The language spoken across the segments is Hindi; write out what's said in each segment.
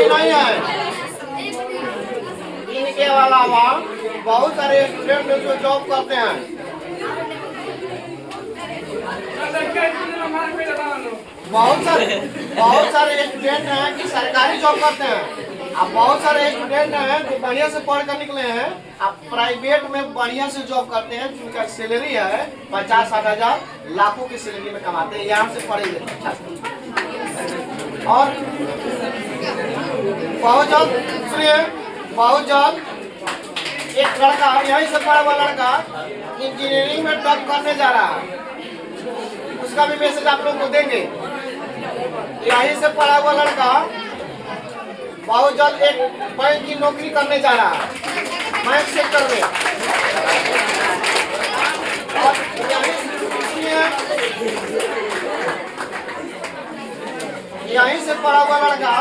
नहीं है इनके अलावा बहुत सारे स्टूडेंट जो जॉब करते हैं, बहुत सारे स्टूडेंट हैं कि सरकारी जॉब करते हैं। अब बहुत सारे स्टूडेंट हैं जो बढ़िया से पढ़ कर निकले हैं, अब प्राइवेट में बढ़िया से जॉब करते हैं, जिनका सैलरी है 50-60 हजार, लाखों की सैलरी में कमाते हैं, यहाँ से पढ़े और बहुत जल्द सुनिए, बहुत जल्द एक लड़का यहीं से पढ़ा हुआ लड़का इंजीनियरिंग में टॉप करने जा रहा है, उसका भी मैसेज आप लोग को देंगे। यहीं से पढ़ा हुआ लड़का बहुत जल्द एक बैंक की नौकरी करने जा रहा है, बैंक सेक्टर में। और यहीं से पढ़ा हुआ लड़का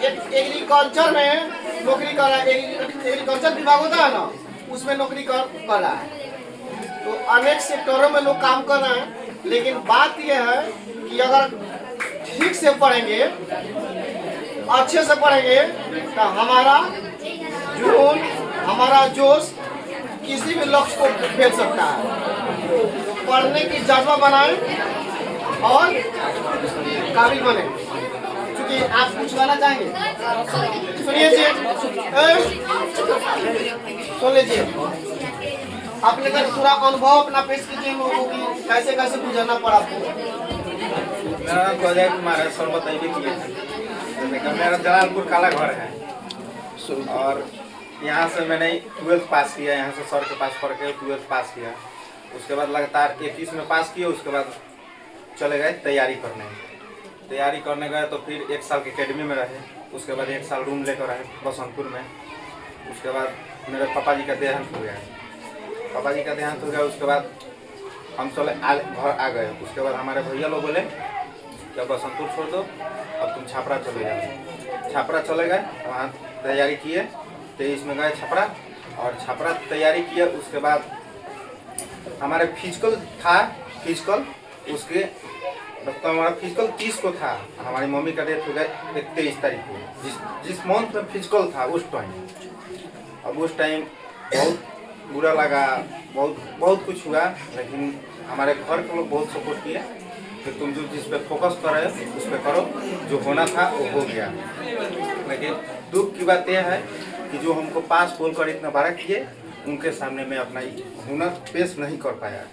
एक एग्रीकल्चर में नौकरी कर रहा है, एग्रीकल्चर विभाग होता है ना, उसमें नौकरी कर रहा है। तो अनेक सेक्टरों में लोग काम कर रहे हैं, लेकिन बात यह है कि अगर ठीक से पढ़ेंगे, अच्छे से पढ़ेंगे, तो हमारा जुनून, हमारा जोश किसी भी लक्ष्य को भेज सकता है। तो पढ़ने की जज्बा बनाएं और काबिल बने। क्योंकि आप कुछ कहना चाहेंगे, सुनिए जी, सुन लीजिए, आपने का पूरा अनुभव अपना पेश कीजिए लोगों की, कैसे कैसे गुजरना पड़ा आपको। मेरा नाम अजय कुमार है, सर बताइए कि मेरा जलालपुर काला घर है और यहाँ से मैंने 12th पास किया, यहाँ से सर के पास पढ़ के 12th पास किया। उसके बाद लगातार 21 में पास किया, उसके बाद चले गए तैयारी करने गए, तो फिर 1 साल की अकेडमी में रहे। उसके बाद 1 साल रूम लेकर रहे बसंतपुर में। उसके बाद मेरे पापा जी का देहांत हो गया। उसके बाद हम चले घर आ गए। उसके बाद हमारे भैया लोग बोले कि अब बसंतपुर छोड़ दो, अब तुम छपरा चले जाओ। छपरा चले गए, वहाँ तैयारी किए, 23 में गए छपरा और छपरा तैयारी किए। उसके बाद हमारे फिजिकल था, उसके तो हमारा फिजिकल 30 को था, हमारी मम्मी का डेथ हो गया 23 तारीख को, जिस मंथ में फिजिकल था उस टाइम। अब उस टाइम बहुत बुरा लगा, बहुत कुछ हुआ, लेकिन हमारे घर के लोग बहुत सपोर्ट किए कि तुम जो जिस पे फोकस कर रहे हो उस पे करो, जो होना था वो हो गया। लेकिन दुख की बात यह है कि जो हमको पास बोलकर इतना बड़ा किए, उनके सामने मैं अपना हुनर पेश नहीं कर पाया,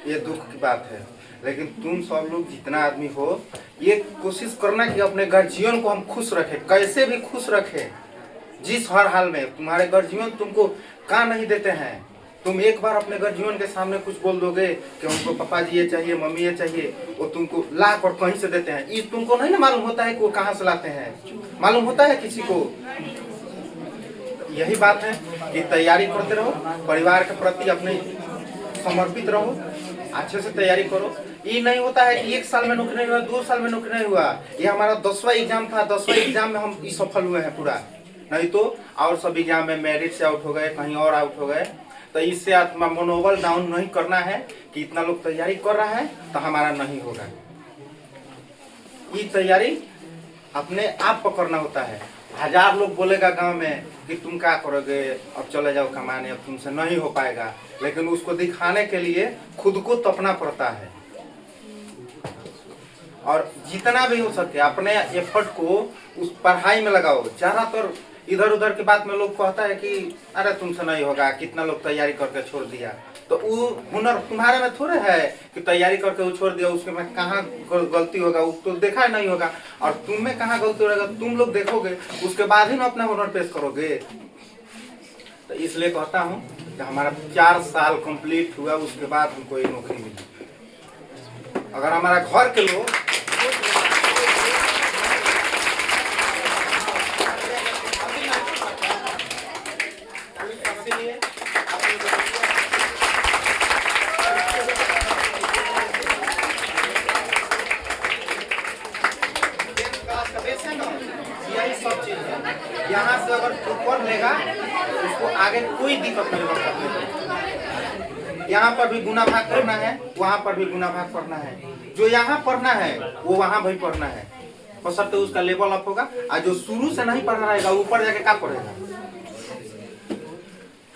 ये दुख की बात है। लेकिन तुम सब लोग जितना आदमी हो, ये कोशिश करना कि अपने गार्जियन को हम खुश रखें, कैसे भी खुश रखें, जिस हर हाल में। तुम्हारे गार्जियन तुमको का नहीं देते हैं, तुम एक बार अपने गार्जियन के सामने कुछ बोल दोगे कि हमको पापा जी ये चाहिए, मम्मी ये चाहिए, वो तुमको ला कर कहीं से देते हैं। ये तुमको नहीं ना मालूम होता है कि वो कहाँ से लाते हैं, मालूम होता है किसी को। यही बात है कि तैयारी करते रहो, परिवार के प्रति अपने समर्पित रहो, अच्छे से तैयारी करो। ये नहीं होता है कि 1 साल में नौकरी नहीं हुआ, 2 साल में नौकरी नहीं हुआ। ये हमारा 10वां एग्जाम था, 10वां एग्जाम में हम सफल हुए हैं पूरा, नहीं तो और सब एग्जाम में मेरिट से आउट हो गए, कहीं और आउट हो गए। तो इससे आत्मा मनोबल डाउन नहीं करना है कि इतना लोग तैयारी कर रहा है तो हमारा नहीं होगा। ये तैयारी अपने आप पर करना होता है। 1000 लोग बोलेगा गांव में कि तुम क्या करोगे, अब चले जाओ कमाने, अब तुमसे नहीं हो पाएगा, लेकिन उसको दिखाने के लिए खुद को तपना पड़ता है। और जितना भी हो सके अपने एफर्ट को उस पढ़ाई में लगाओ। ज़्यादातर इधर उधर की बात में लोग कहता है कि अरे तुमसे नहीं होगा, कितना लोग तैयारी करके छोड़ दिया। तो वो हुनर तुम्हारे में थोड़े है कि तैयारी करके वो छोड़ दिया, उसके में कहाँ गलती होगा वो तो देखा नहीं होगा, और तुम में कहाँ गलती होगा तुम लोग देखोगे, उसके बाद ही ना अपना हुनर पेश करोगे। तो इसलिए कहता हूँ कि हमारा 4 साल कंप्लीट हुआ, उसके बाद हमको ये नौकरी मिली। अगर हमारा घर के लोग यही सब चीज है। यहाँ से अगर ऊपर लेगा उसको आगे कोई दिक्कत नहीं होगा। यहाँ पर भी गुना भाग पढ़ना है, वहाँ पर भी गुना भाग पढ़ना है। जो यहाँ पढ़ना है वो वहाँ भी पढ़ना है, बशर्ते उसका लेवल अप होगा। और जो शुरू से नहीं पढ़ना रहेगा ऊपर जाके क्या पढ़ेगा।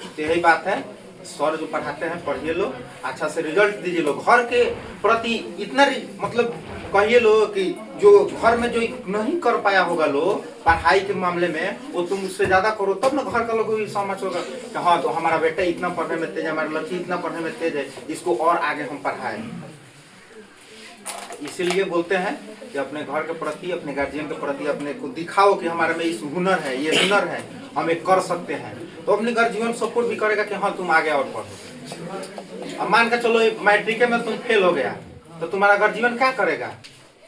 तो यही बात है, सर जो पढ़ाते हैं पढ़िए लो, अच्छा से रिजल्ट दीजिए लो। घर के प्रति इतना मतलब कहिए लो कि जो घर में जो नहीं कर पाया होगा लो पढ़ाई के मामले में, वो तुम उससे ज्यादा करो, तब ना घर का लोग भी समझ होगा कि हाँ तो हमारा बेटा इतना पढ़ने में तेज है, हमारी लड़की इतना पढ़ने में तेज है, इसको और आगे हम पढ़ाएं। इसीलिए बोलते हैं कि अपने घर के प्रति, अपने गार्जियन के प्रति अपने को दिखाओ कि हमारे में इस हुनर है, ये हुनर है, हम एक कर सकते हैं। तो अपने गार्जियन सपोर्ट भी करेगा कि हाँ तुम आगे और पढ़ो। अब मान के चलो मैट्रिक में तुम फेल हो गया तो तुम्हारा गार्जियन क्या करेगा,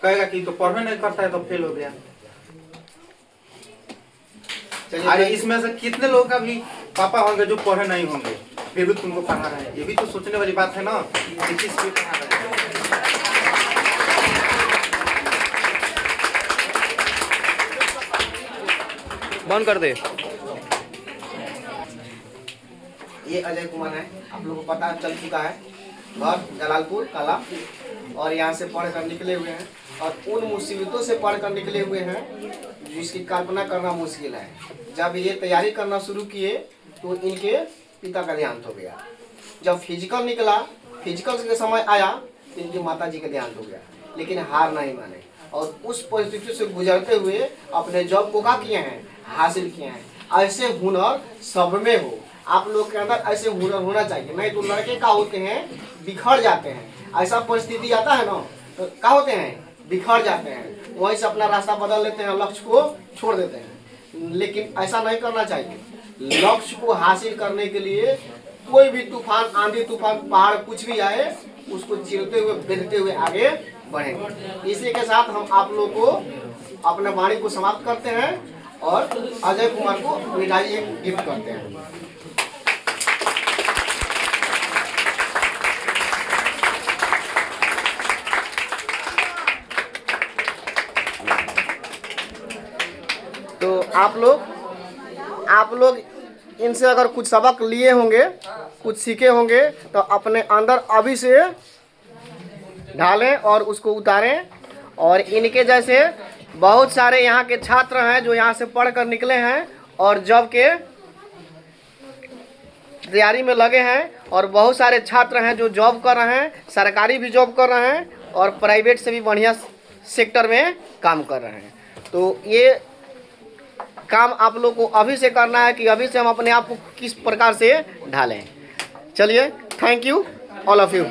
कहेगा कि तो पढ़ने नहीं करता है तो फेल हो गया। अरे इसमें से कितने लोगों का भी पापा होंगे जो पढ़े नहीं होंगे फिर भी तुमको पढ़ा रहे हैं, ये भी तो सोचने वाली बात है ना, किस पे पढ़ा रहे हैं। बंद कर दे। ये अजय कुमार है, आप लोगों को पता चल चुका है, घर जलालपुर कला, और यहाँ से पढ़ कर निकले हुए हैं और उन मुसीबतों से पढ़ कर निकले हुए हैं जिसकी कल्पना करना मुश्किल है। जब ये तैयारी करना शुरू किए तो इनके पिता का देहांत हो गया। जब फिजिकल निकला, फिजिकल के समय आया तो इनकी माता जी का देहांत हो गया, लेकिन हार नहीं माने और उस परिस्थिति से गुजरते हुए अपने जॉब को क्या किए हैं, हासिल किए हैं। ऐसे हुनर सब में हो, आप लोग के अंदर ऐसे हुनर होना चाहिए, नहीं तो लड़के क्या होते हैं, बिखर जाते हैं। ऐसा परिस्थिति आता है ना तो क्या होते हैं, बिखर जाते हैं, वहीं से अपना रास्ता बदल लेते हैं, लक्ष्य को छोड़ देते हैं। लेकिन ऐसा नहीं करना चाहिए। लक्ष्य को हासिल करने के लिए कोई भी तूफान, आंधी तूफान, पहाड़ कुछ भी आए उसको चीरते हुए, बेधते हुए आगे बढ़ेंगे। इसी के साथ हम आप लोग को अपने वाणी को समाप्त करते हैं और अजय कुमार को मिठाई एक गिफ्ट करते हैं। तो आप लोग इनसे अगर कुछ सबक लिए होंगे, कुछ सीखे होंगे तो अपने अंदर अभी से ढालें और उसको उतारें। और इनके जैसे बहुत सारे यहाँ के छात्र हैं जो यहाँ से पढ़ कर निकले हैं और जॉब के तैयारी में लगे हैं, और बहुत सारे छात्र हैं जो जॉब कर रहे हैं, सरकारी भी जॉब कर रहे हैं और प्राइवेट से भी बढ़िया सेक्टर में काम कर रहे हैं। तो ये काम आप लोग को अभी से करना है कि अभी से हम अपने आप को किस प्रकार से ढालें। चलिए, thank you all of you.